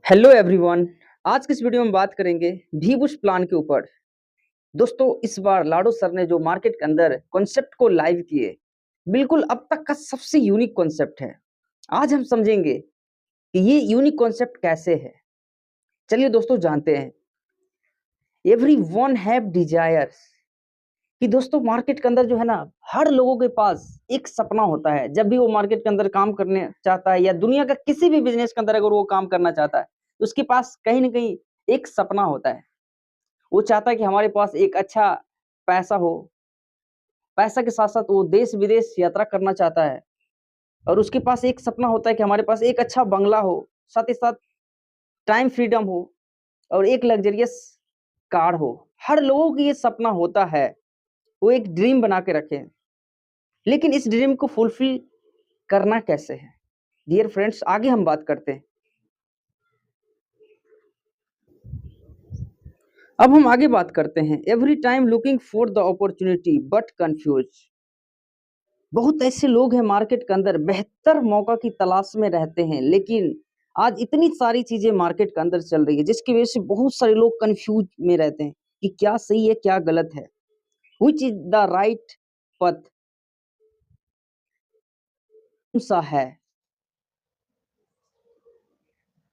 Hello everyone. आज की इस वीडियो में बात करेंगे वी बुस्ट प्लान के ऊपर। दोस्तों, इस बार लाडो सर ने जो मार्केट के अंदर कॉन्सेप्ट को लाइव किए, बिल्कुल अब तक का सबसे यूनिक कॉन्सेप्ट है। आज हम समझेंगे कि ये यूनिक कॉन्सेप्ट कैसे है। चलिए दोस्तों, जानते हैं। एवरी वन हैव डिजायर्स कि दोस्तों मार्केट के अंदर जो है ना, हर लोगों के पास एक सपना होता है। जब भी वो मार्केट के अंदर काम करने चाहता है या दुनिया का किसी भी बिजनेस के अंदर अगर वो काम करना चाहता है, तो उसके पास कहीं ना कहीं एक सपना होता है। वो चाहता है कि हमारे पास एक अच्छा पैसा हो। पैसा के साथ साथ वो देश विदेश यात्रा करना चाहता है, और उसके पास एक सपना होता है कि हमारे पास एक अच्छा बंगला हो, साथ ही साथ टाइम फ्रीडम हो, और एक लग्जरियस कार हो। हर लोगों की ये सपना होता है, वो एक ड्रीम बना के रखे। लेकिन इस ड्रीम को फुलफिल करना कैसे है, डियर फ्रेंड्स, आगे हम बात करते हैं। अब हम आगे बात करते हैं। Every time looking for the opportunity but confuse. बहुत ऐसे लोग हैं मार्केट के अंदर, बेहतर मौका की तलाश में रहते हैं, लेकिन आज इतनी सारी चीजें मार्केट के अंदर चल रही है जिसकी वजह से बहुत सारे लोग कंफ्यूज में रहते हैं कि क्या सही है क्या गलत है, विच इज द राइट पथ, कौन सा है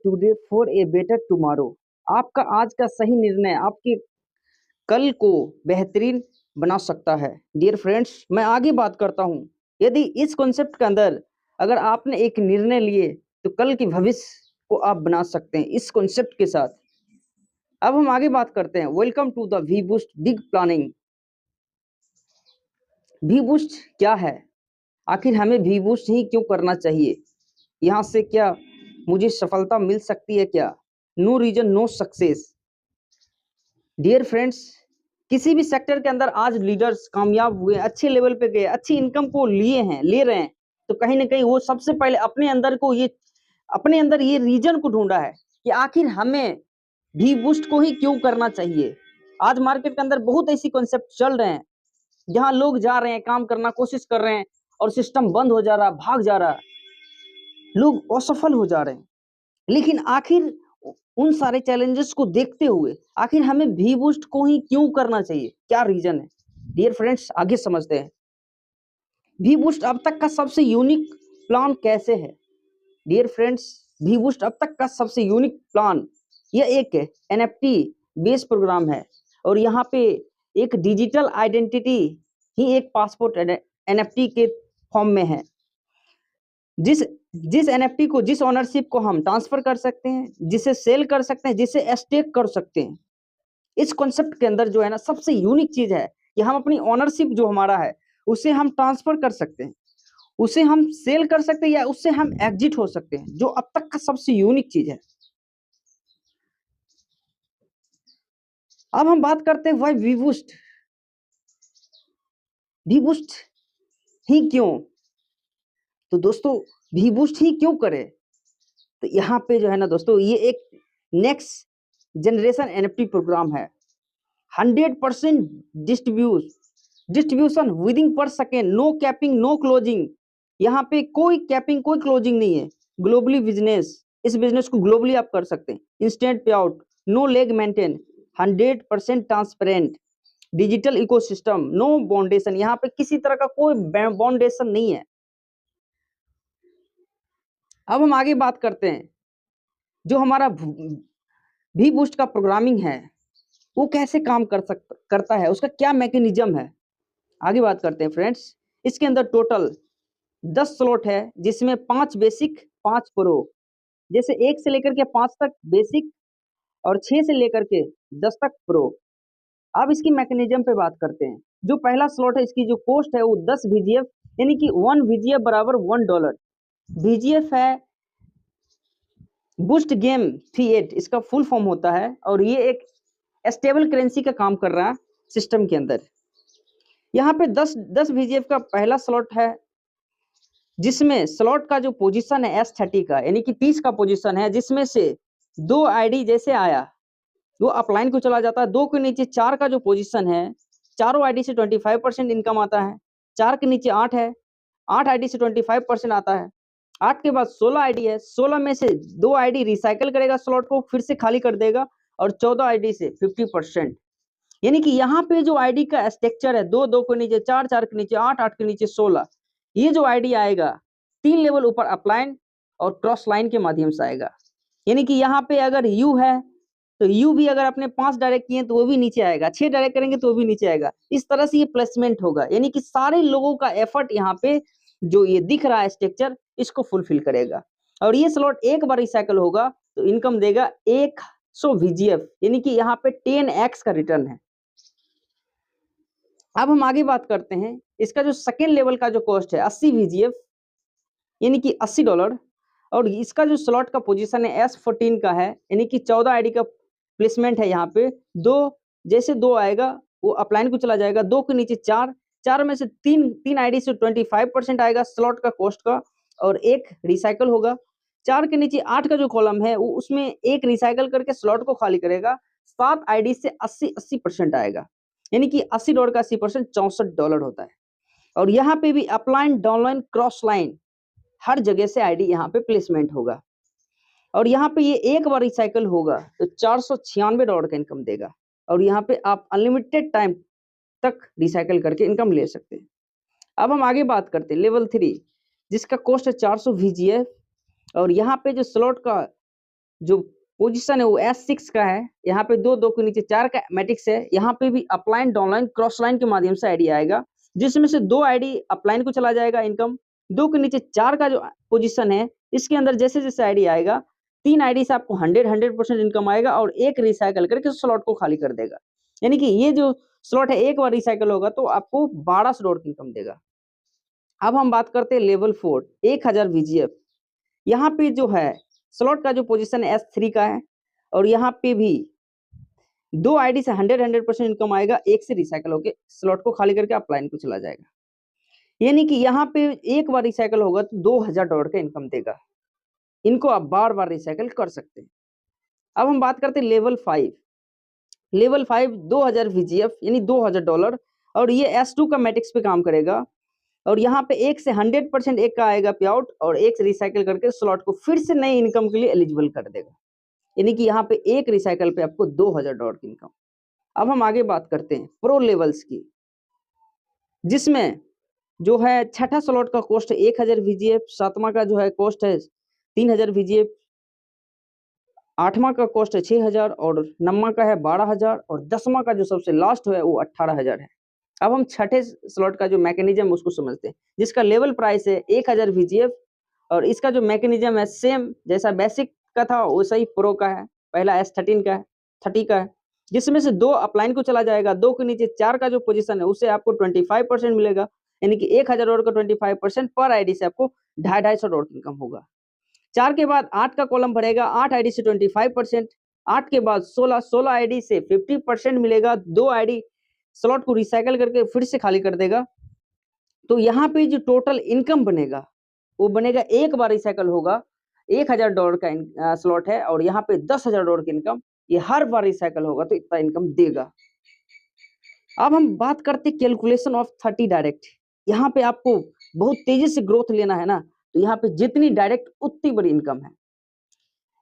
today for a better tomorrow. आपका आज का सही निर्णय आपके कल को बेहतरीन बना सकता है। डियर फ्रेंड्स, मैं आगे बात करता हूं। यदि इस कॉन्सेप्ट के अंदर अगर आपने एक निर्णय लिए, तो कल के भविष्य को आप बना सकते हैं इस कॉन्सेप्ट के साथ। अब हम आगे बात करते हैं। Welcome to the V Boost big planning. V Boost क्या है, आखिर हमें वी बूस्ट ही क्यों करना चाहिए, यहाँ से क्या मुझे सफलता मिल सकती है क्या? No reason no success. Dear friends, किसी भी सेक्टर के अंदर आज लीडर्स कामयाब हुए, अच्छे लेवल पे गए, अच्छी इनकम को लिए हैं, ले रहे हैं, तो कहीं ना कहीं वो सबसे पहले अपने अंदर ये रीजन को ढूंढा है कि आखिर हमें भी बूस्ट को ही क्यों करना चाहिए। आज मार्केट के अंदर बहुत ऐसी कॉन्सेप्ट चल रहे हैं जहां लोग जा रहे हैं, काम करना कोशिश कर रहे हैं, और सिस्टम बंद हो जा रहा, भाग जा रहा, लोग असफल हो जा रहे हैं। लेकिन आखिर उन सारे चैलेंजेस को देखते हुए आखिर हमें वी बूस्ट को ही क्यों करना चाहिए, क्या रीजन है? डियर फ्रेंड्स, आगे समझते हैं। वी बूस्ट अब तक का सबसे यूनिक प्लान कैसे है? डियर फ्रेंड्स, वी बूस्ट अब तक का सबसे यूनिक प्लान यह एक एनएफटी बेस प्रोग्राम है, और यहाँ पे एक डिजिटल आइडेंटिटी ही एक पासपोर्ट एनएफटी के फॉर्म में है। जिस जिस एनएफटी को, जिस ओनरशिप को हम ट्रांसफर कर सकते हैं, जिसे सेल कर सकते हैं, जिसे स्टेक कर सकते हैं। इस कॉन्सेप्ट के अंदर जो है ना, सबसे यूनिक चीज है कि हम अपनी ओनरशिप जो हमारा है उसे हम ट्रांसफर कर सकते हैं, उसे हम सेल कर सकते हैं, या उससे हम एग्जिट हो सकते हैं, जो अब तक का सबसे यूनिक चीज है। अब हम बात करते हैं why V Boost. V Boost ही क्यों? तो दोस्तों, वी बूस्ट ही क्यों करे? तो यहाँ पे जो है ना दोस्तों, ये एक नेक्स्ट जनरेशन एनएफटी प्रोग्राम है। 100% distribution within per second, no capping no closing. यहाँ पे कोई कैपिंग कोई क्लोजिंग नहीं है। ग्लोबली बिजनेस, इस बिजनेस को ग्लोबली आप कर सकते हैं। Instant pay out, no leg maintain, 100% transparent, digital ecosystem, no boundation. यहाँ पे किसी तरह का कोई बाउंडेशन नहीं है। अब हम आगे बात करते हैं, जो हमारा वी बूस्ट का प्रोग्रामिंग है वो कैसे काम करता है, उसका क्या मैकेनिज्म है। आगे बात करते हैं फ्रेंड्स। इसके अंदर टोटल 10 स्लॉट है, जिसमें 5 बेसिक 5 प्रो। जैसे 1 से लेकर के 5 तक बेसिक, और 6 से लेकर के 10 तक प्रो। अब इसकी मैकेनिज्म पे बात करते हैं। जो पहला स्लॉट है, इसकी जो कॉस्ट है वो 10 VGF, यानी कि 1 VGF बराबर $1। VGF है बूस्ट गेम फी8, इसका फुल फॉर्म होता है, और ये एक स्टेबल करेंसी का काम कर रहा है सिस्टम के अंदर। यहाँ पे 10 VGF का पहला स्लॉट है, जिसमें स्लॉट का जो पोजीशन है S30 का, यानी कि 30 का पोजीशन है, जिसमें से 2 आईडी जैसे आया वो अपलाइन को चला जाता है। 2 के नीचे 4 का जो पोजीशन है, चारों आईडी से 25% इनकम आता है। 4 के नीचे 8 है, 8 आईडी से 25% आता है। 8 के बाद 16 आईडी है, 16 में से 2 आईडी रिसाइकल करेगा स्लॉट को, फिर से खाली कर देगा, और 14 आईडी से 50%। यानी कि यहाँ पे जो आईडी का स्ट्रक्चर है, 2 2 के नीचे 4 4 के नीचे 8 8 के नीचे 16, ये जो आईडी आएगा 3 लेवल ऊपर अपलाइन और क्रॉस लाइन के माध्यम से आएगा। यानी कि यहाँ पे अगर यू है तो यू भी अगर आपने 5 डायरेक्ट किए तो वो भी नीचे आएगा, 6 डायरेक्ट करेंगे तो वो भी नीचे आएगा। इस तरह से ये प्लेसमेंट होगा, यानी कि सारे लोगों का एफर्ट यहाँ पे जो ये दिख रहा है स्ट्रक्चर, इसको फुलफिल करेगा। और ये स्लॉट एक बार रिसाइकल होगा तो इनकम देगा 100 VGF, यानी कि यहाँ पे 10x का रिटर्न है। अब हम आगे बात करते हैं, इसका जो सेकेंड लेवल का जो कॉस्ट है 80 VGF, यानी कि $80, और इसका जो स्लॉट का पोजीशन है S14 का है, यानी कि 14 आईडी का प्लेसमेंट है। यहाँ पे 2, जैसे 2 आएगा वो अपलाइन को चला जाएगा, 2 के नीचे 4, 4 में से 3 आईडी से 25% आएगा स्लॉट का कॉस्ट का, और 1 रिसाइकल होगा। 4 के नीचे 8 का जो कॉलम है वो उसमें 1 रिसाइकल करके स्लॉट को खाली करेगा, 7 आईडी से 80% आएगा, यानी कि $80 का 80% $64 होता है। और यहाँ पे भी अपलाइन, डाउनलाइन, क्रॉस लाइन हर जगह से आईडी यहाँ पे प्लेसमेंट होगा। और यहाँ पे ये एक बार रिसाइकल होगा तो $496 का इनकम देगा, और यहाँ पे आप अनलिमिटेड टाइम तक रिसाइकल करके इनकम ले सकते हैं। अब हम आगे बात करते हैं लेवल 3, जिसका कॉस्ट है 400 VGF, और यहाँ पे जो स्लॉट का जो पोजीशन है वो S6 का है। यहाँ पे 2 2 के नीचे 4 का मैट्रिक्स है। यहाँ पे भी अपलाइन, डाउनलाइन, क्रॉस लाइन के माध्यम से आईडी आएगा, जिसमें से 2 आईडी अपलाइन को चला जाएगा इनकम, 2 के नीचे 4 का जो पोजीशन है इसके अंदर जैसे जैसे आईडी आएगा 3 आईडी से आपको 100% इनकम आएगा, और 1 रिसाइकल करके स्लॉट को खाली कर देगा। यानी कि ये जो स्लॉट है एक बार रिसाइकल होगा तो आपको $1200 की इनकम देगा। अब हम बात करते हैं लेवल 4, 1000 VGF। यहाँ पे जो है स्लॉट का जो पोजीशन है S3 का है, और यहाँ पे भी 2 आईडी से 100% इनकम आएगा, 1 से रिसाइकल होके स्लॉट को खाली करके अपलाइन को चला जाएगा। यानी कि यहाँ पे एक बार रिसाइकल होगा तो $2000 का इनकम देगा। इनको आप बार बार रिसाइकल कर सकते हैं। अब हम बात करते हैं लेवल 5। लेवल 5 2000 VGF यानी $2000, और ये S2 का मैट्रिक्स पे काम करेगा, और यहाँ पे 1 से 100% एक का आएगा पे आउट, और 1 से रिसाइकल करके स्लॉट को फिर से नई इनकम के लिए एलिजिबल कर देगा। यानी कि यहाँ पे 1 रिसाइकल पे आपको $2000 की इनकम। अब हम आगे बात करते हैं प्रो लेवल्स की, जिसमें जो है छठा स्लॉट का कॉस्ट है 1000 VGF, 7वां का जो है कॉस्ट है 3000 VGF, 8वां का कॉस्ट है 6000, और 9वां का है 12000, और 10वां का जो सबसे लास्ट है वो 18000 है। अब हम छठे स्लॉट का जो मैकेनिज्म उसको समझते हैं, जिसका लेवल प्राइस है 1000 VGF, और इसका जो मैकेनिज्म है सेम जैसा बेसिक का था वैसा ही प्रो का है। पहला S13 का है, 30 का है, जिसमें से 2 अपलाइन को चला जाएगा, 2 के नीचे 4 का जो पोजीशन है उससे आपको 25% मिलेगा, यानी कि $1000 का 25% पर आईडी से आपको $250 की इनकम होगा। 4 के बाद 8 का कॉलम भरेगा, 8 आईडी से 25%, 8 के बाद 16, 16 आईडी से 50% मिलेगा, 2 आईडी स्लॉट को रिसाइकल करके फिर से खाली कर देगा। तो यहाँ पे जो टोटल इनकम बनेगा वो बनेगा, एक बार रिसाइकल होगा $1000 का स्लॉट है, और यहाँ पे $10000 की इनकम, ये हर बार रिसाइकल होगा तो इतना इनकम देगा। अब हम बात करते हैं कैलकुलेशन ऑफ 30 डायरेक्ट। यहाँ पे आपको बहुत तेजी से ग्रोथ लेना है ना, तो यहाँ पे जितनी डायरेक्ट उतनी बड़ी इनकम है।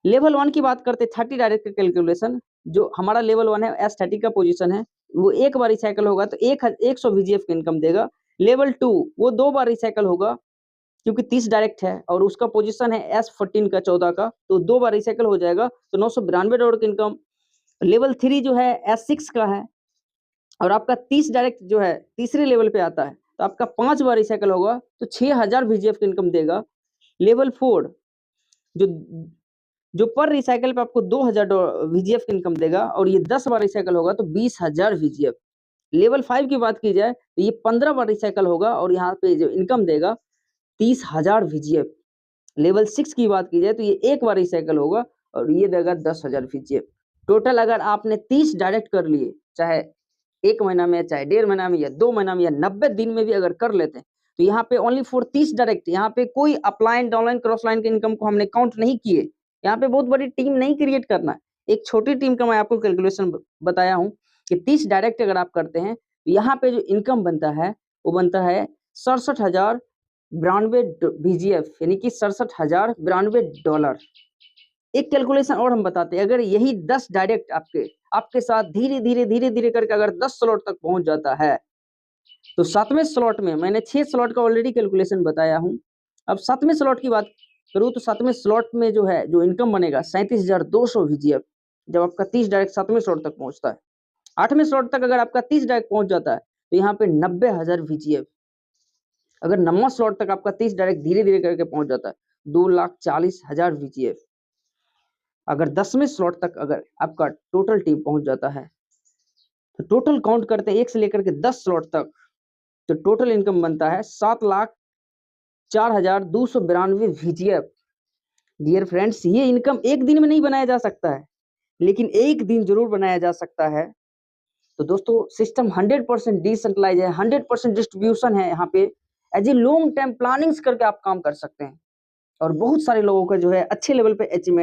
लेवल 1 की बात करते हैं 30 डायरेक्ट का कैलकुलेशन। जो हमारा लेवल 1 है S30 का पोजीशन है, वो एक बार रिसाइकल होगा तो 100 VGF की इनकम देगा। लेवल 2 वो 2 बार रिसाइकल होगा क्योंकि 30 डायरेक्ट है, और उसका पोजीशन है S14 का 14 का, तो 2 बार रिसाइकल हो जाएगा तो $992 की इनकम। लेवल 3 जो है S6 का है, और आपका 30 डायरेक्ट जो है तीसरे लेवल पे आता है, तो आपका 5 बार रिसाइकल होगा तो 6000 VGF की इनकम देगा। लेवल 4 जो जो पर रिसाइकल पे आपको 2000 VGF की इनकम देगा, और ये 10 बार रिसाइकल होगा तो 20000 VGF। लेवल 5 की बात की जाए तो ये 15 बार रिसाइकल होगा, और यहाँ पे जो इनकम देगा 30000 VGF। लेवल 6 की बात की जाए तो ये एक बार रिसाइकल होगा, और ये देगा 10000 VGF। टोटल अगर आपने 30 डायरेक्ट कर लिए, चाहे 1 महीना में, चाहे 1.5 महीना में, या 2 महीना में, या 90 दिन में भी अगर कर लेते हैं, तो यहाँ पे ओनली फॉर 30 डायरेक्ट, यहाँ पे कोई अपलाइन, डाउनलाइन, क्रॉस लाइन की इनकम को हमने काउंट नहीं किए। यहाँ पे बहुत बड़ी टीम नहीं क्रिएट करना है, एक छोटी टीम का मैं आपको कैलकुलेशन बताया हूँ कि 30 डायरेक्ट अगर आप करते हैं तो यहाँ पे जो इनकम बनता है वो बनता है 67,000 VGF यानी कि $67,092। एक कैलकुलेशन और हम बताते हैं, अगर यही 10 डायरेक्ट आपके साथ धीरे धीरे करके अगर 10 स्लॉट तक पहुंच जाता है, तो 7वें स्लॉट में मैंने 6 स्लॉट का ऑलरेडी कैलकुलेशन बताया हूं। अब 7वें स्लॉट की बात करूं तो 7वें स्लॉट में जो है जो इनकम बनेगा 37,200 VGF, जब आपका 30 डायरेक्ट 7वें स्लॉट तक पहुंचता है। 8वें स्लॉट तक अगर आपका 30 डायरेक्ट पहुंच जाता है तो यहाँ पे 90,000 VGF। अगर 9वां स्लॉट तक आपका 30 डायरेक्ट धीरे करके पहुंच जाता है 2,40,000 VGF। अगर 10वें स्लॉट तक अगर आपका टोटल टीम पहुंच जाता है तो टोटल काउंट करते हैं 1 से लेकर के 10 स्लॉट तक, तो टोटल इनकम बनता है 7,04,292 VGF। डियर फ्रेंड्स, ये इनकम एक दिन में नहीं बनाया जा सकता है, लेकिन एक दिन जरूर बनाया जा सकता है। तो दोस्तों, सिस्टम 100% डिसेंट्रलाइज है, 100% डिस्ट्रीब्यूशन है। यहाँ पे as a long time plannings करके आप काम कर सकते हैं और बहुत सारे लोगों का जो है अच्छे लेवल पे अचीवमेंट